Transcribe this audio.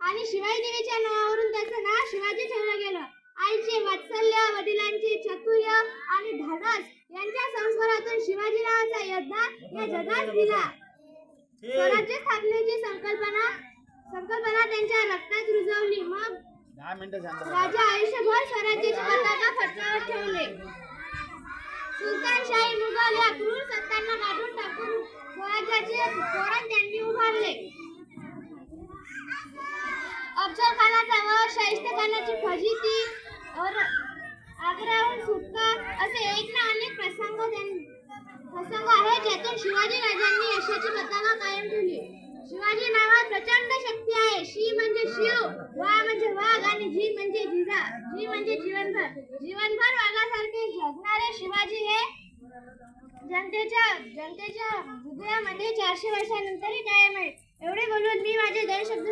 आणि शिवाजी देवीच्या नावावरून त्याचं नाव शिवाजी ठेवलं गेलं. आईचे वात्सल्य, वडिलांचे चातुर्य आणि धाडस यांच्या संस्कारातून शिवाजी नावाचा योद्धा या जगास दिला. स्वराज्य स्थापनेची संकल्पना त्यांच्या रक्तात रुजवली. मग राजा आयुष्यभर स्वराज्याची पताका फडकावत ठेवले. सुलतानशाही मुघल या क्रूर सत्तांना काढून टाकून स्वराज्याचे तोरण त्यांनी उभारले. अफजल खानाचा व शाहिस्ते खानाची फजिती, आग्र्याहून सुटका असे एक ना अनेक प्रसंग आहेत ज्यातून शिवाजी राजांनी यशाची पताका कायम ठेवली. शिवाजी नावात प्रचंड शक्ती आहे. शी म्हणजे शिव, वा म्हणजे वाघ आणि जी म्हणजे जिजा. जी म्हणजे जीवनभर वाघासारखे जगणारे शिवाजी हे जनतेच्या हृदयामध्ये 400 वर्षांनंतरही कायम आहेत. एवढे बोलून मी माझे 2 शब्द